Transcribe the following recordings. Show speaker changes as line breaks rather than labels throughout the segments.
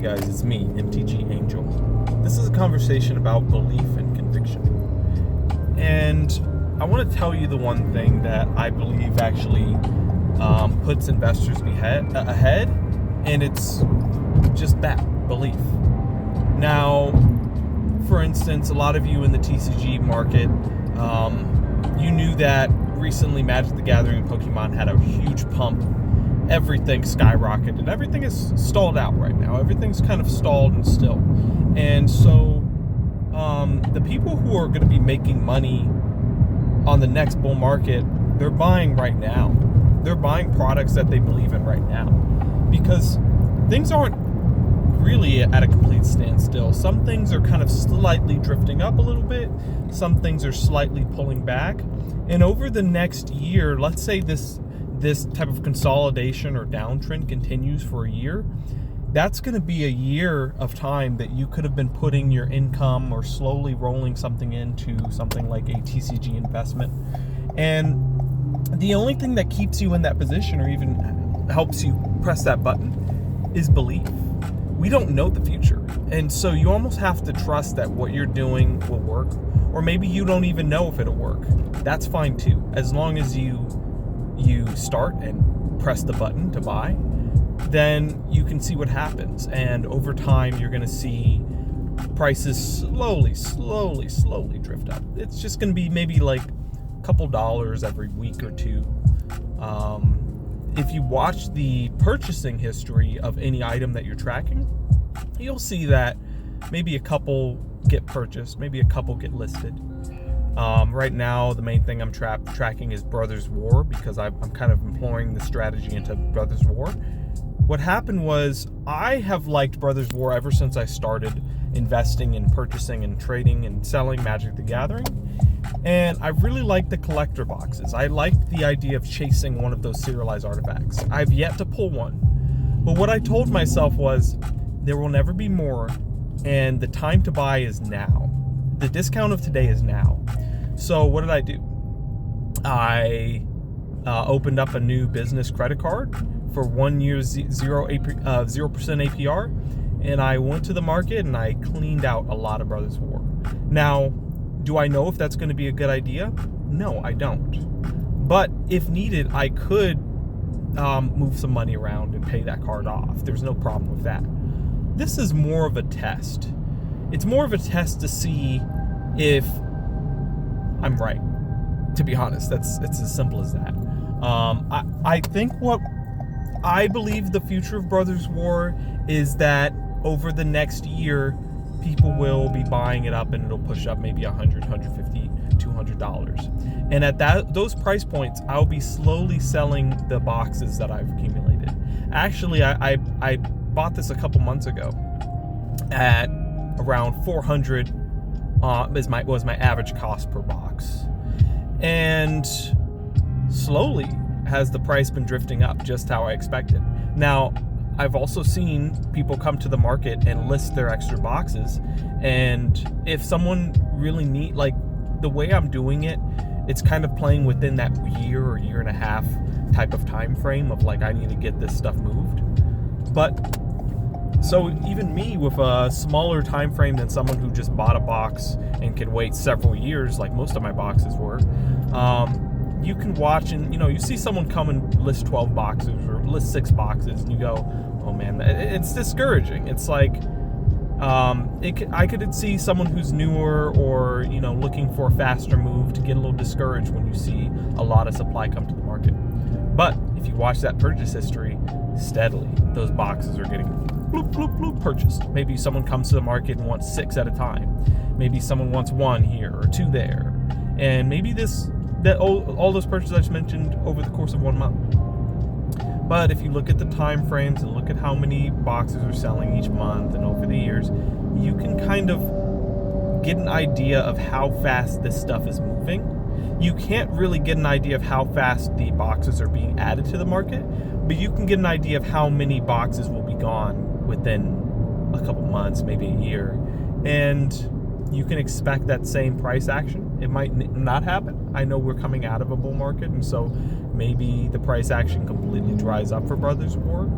guys, it's me, MTG Angel. This is a conversation about belief and conviction. And I want to tell you the one thing that I believe actually puts investors ahead, and it's just that, belief. Now, for instance, a lot of you in the TCG market, you knew that recently Magic the Gathering and Pokemon had a huge pump. Everything skyrocketed. Everything is stalled out right now. Everything's kind of stalled and still. And so the people who are going to be making money on the next bull market, they're buying right now. They're buying products that they believe in right now. Because things aren't really at a complete standstill. Some things are kind of slightly drifting up a little bit. Some things are slightly pulling back. And over the next year, let's say this type of consolidation or downtrend continues for a year, that's going to be a year of time that you could have been putting your income or slowly rolling something into something like a TCG investment. And the only thing that keeps you in that position or even helps you press that button is belief. We don't know the future. And so you almost have to trust that what you're doing will work. Or maybe you don't even know if it'll work. That's fine too. As long as you start and press the button to buy, then you can see what happens. And over time, you're going to see prices slowly drift up. It's just going to be maybe like a couple dollars every week or two. If you watch the purchasing history of any item that you're tracking, you'll see that maybe a couple get purchased, maybe a couple get listed. Right now, the main thing I'm tracking is Brothers War, because I'm kind of employing the strategy into Brothers War. What happened was I have liked Brothers War ever since I started investing in purchasing and trading and selling Magic the Gathering. And I really like the collector boxes. I like the idea of chasing one of those serialized artifacts. I've yet to pull one. But what I told myself was there will never be more, and the time to buy is now. The discount of today is now. So what did I do? I opened up a new business credit card for 1 year 0% APR, and I went to the market and I cleaned out a lot of Brothers War. Now, do I know if that's going to be a good idea? No, I don't. But if needed, I could move some money around and pay that card off. There's no problem with that. This is more of a test. It's more of a test to see if I'm right. To be honest, it's as simple as that. I think what I believe the future of Brothers War is that over the next year, people will be buying it up and it'll push up maybe $100, $150, $200. And at those price points, I'll be slowly selling the boxes that I've accumulated. Actually, I bought this a couple months ago at around 400 was my average cost per box. And slowly has the price been drifting up just how I expected. Now, I've also seen people come to the market and list their extra boxes. And if someone really like the way I'm doing it, it's kind of playing within that year or year and a half type of time frame of like, I need to get this stuff moved. But so even me with a smaller time frame than someone who just bought a box and can wait several years, like most of my boxes were, you can watch and, you see someone come and list 12 boxes or list 6 boxes and you go, oh man, it's discouraging. It's like, I could see someone who's newer or, looking for a faster move to get a little discouraged when you see a lot of supply come to the market. But if you watch that purchase history steadily, those boxes are getting bloop, bloop, bloop purchased. Maybe someone comes to the market and wants 6 at a time. Maybe someone wants 1 here or 2 there. And maybe all those purchases I just mentioned over the course of 1 month. But if you look at the time frames and look at how many boxes are selling each month and over the years, you can kind of get an idea of how fast this stuff is moving. You can't really get an idea of how fast the boxes are being added to the market, but you can get an idea of how many boxes will be gone within a couple months, maybe a year. And you can expect that same price action. It might not happen. I know we're coming out of a bull market, and so maybe the price action completely dries up for Brothers War.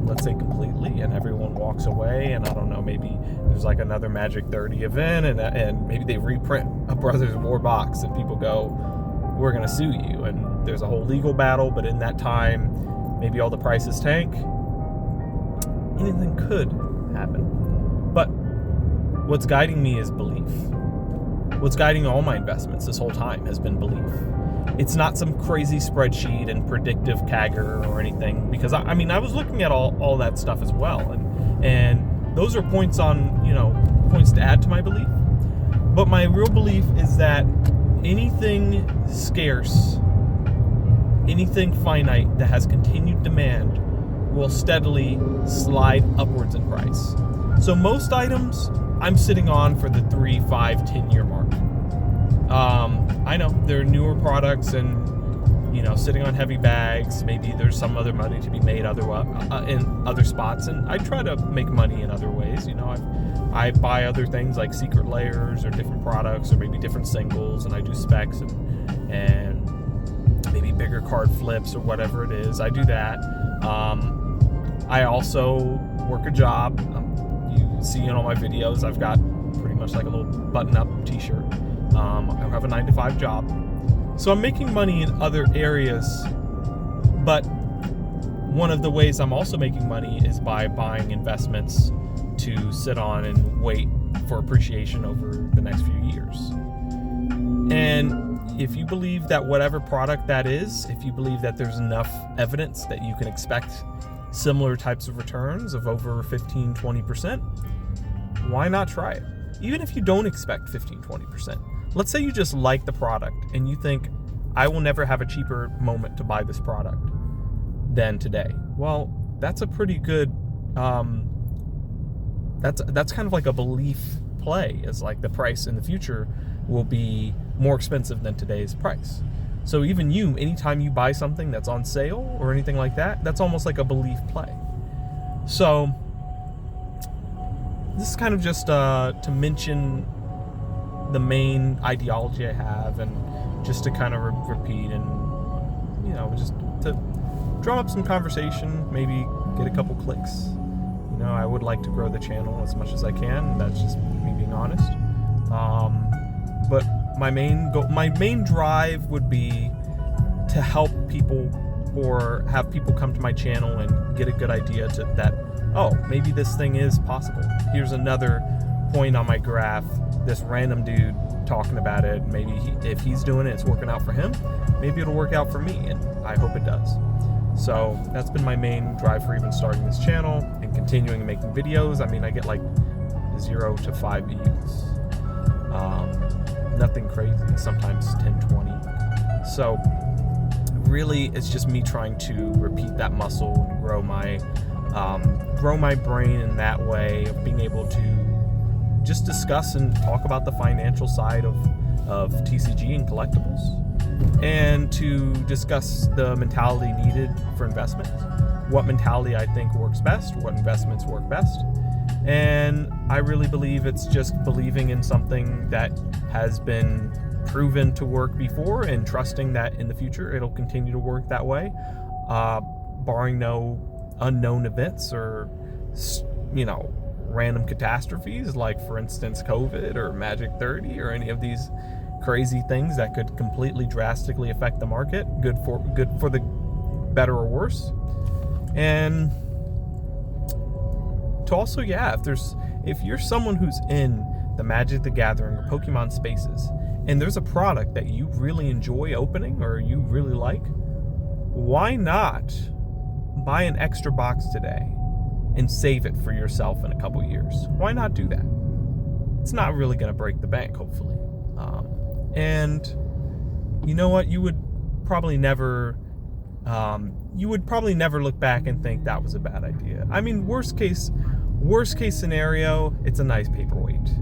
let's say completely, and everyone walks away, and I don't know, maybe there's like another Magic 30 event, and maybe they reprint a Brothers War box, and people go, we're going to sue you, and there's a whole legal battle, but in that time, maybe all the prices tank. Anything could happen. But what's guiding me is belief. What's guiding all my investments this whole time has been belief. It's not some crazy spreadsheet and predictive CAGR or anything, because I was looking at all that stuff as well, and those are points to add to my belief. But my real belief is that anything scarce, anything finite that has continued demand will steadily slide upwards in price. So most items I'm sitting on for the 3, 5, 10 year mark. I know there are newer products and, sitting on heavy bags. Maybe there's some other money to be made in other spots. And I try to make money in other ways. I buy other things like secret layers or different products or maybe different singles, and I do specs and maybe bigger card flips or whatever it is. I do that. I also work a job. You see in all my videos, I've got pretty much like a little button-up t-shirt. I have a 9-to-5 job. So I'm making money in other areas, but one of the ways I'm also making money is by buying investments to sit on and wait for appreciation over the next few years. And if you believe that whatever product that is, if you believe that there's enough evidence that you can expect similar types of returns of over 15, 20%, why not try it? Even if you don't expect 15, 20%. Let's say you just like the product and you think, I will never have a cheaper moment to buy this product than today. Well, that's a pretty good, that's kind of like a belief play, is like the price in the future will be more expensive than today's price. So even you, anytime you buy something that's on sale or anything like that, that's almost like a belief play. So this is kind of just to mention the main ideology I have, and just to kind of repeat, and just to drum up some conversation, maybe get a couple clicks. I would like to grow the channel as much as I can, and that's just me being honest. But my main drive would be to help people, or have people come to my channel and get a good idea that, oh, maybe this thing is possible. Here's another point on my graph, this random dude talking about it. Maybe if he's doing it, it's working out for him. Maybe it'll work out for me, and I hope it does. So that's been my main drive for even starting this channel and continuing making videos. I get like 0 to 5 views. Nothing crazy, sometimes 10, 20. So really, it's just me trying to repeat that muscle and grow my brain in that way, of being able to just discuss and talk about the financial side of TCG and collectibles, and to discuss the mentality needed for investment, what mentality I think works best, what investments work best. And I really believe it's just believing in something that has been proven to work before, and trusting that in the future it'll continue to work that way, barring no unknown events or random catastrophes, like for instance COVID or Magic 30 or any of these crazy things that could completely drastically affect the market, good for the better or worse. And to also, if you're someone who's in the Magic the Gathering or Pokemon spaces, and there's a product that you really enjoy opening or you really like, why not buy an extra box today and save it for yourself in a couple years? Why not do that? It's not really going to break the bank, hopefully. And you know what? You would probably never look back and think that was a bad idea. Worst case scenario, it's a nice paperweight.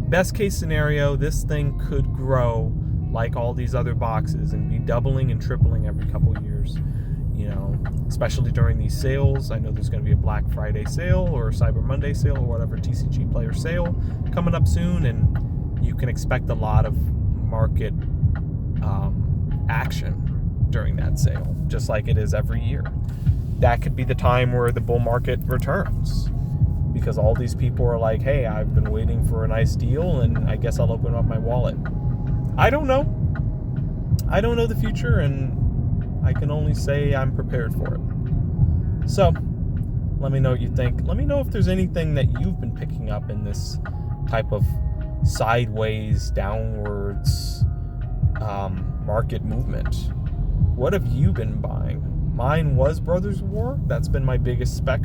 Best case scenario, this thing could grow like all these other boxes and be doubling and tripling every couple years. Especially during these sales. I know there's going to be a Black Friday sale or a Cyber Monday sale or whatever, TCG player sale coming up soon, and you can expect a lot of market action during that sale, just like it is every year. that could be the time where the bull market returns, because all these people are like, hey, I've been waiting for a nice deal, and I guess I'll open up my wallet. I don't know the future, and I can only say I'm prepared for it. So let me know what you think. Let me know if there's anything that you've been picking up in this type of sideways, downwards market movement. What have you been buying? Mine was Brothers War. That's been my biggest spec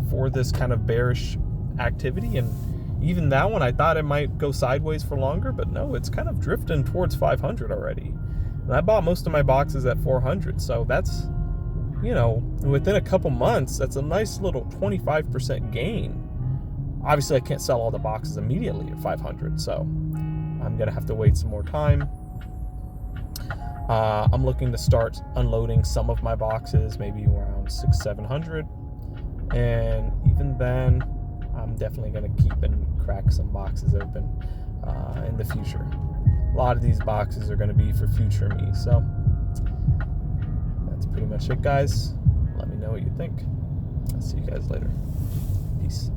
for this kind of bearish activity. And even that one, I thought it might go sideways for longer, but no, it's kind of drifting towards 500 already. And I bought most of my boxes at 400. So that's, within a couple months, that's a nice little 25% gain. Obviously, I can't sell all the boxes immediately at 500, so I'm going to have to wait some more time. I'm looking to start unloading some of my boxes, maybe around 600-700. And even then, I'm definitely going to keep and crack some boxes open in the future. A lot of these boxes are going to be for future me. So that's pretty much it, guys. Let me know what you think. I'll see you guys later. Peace.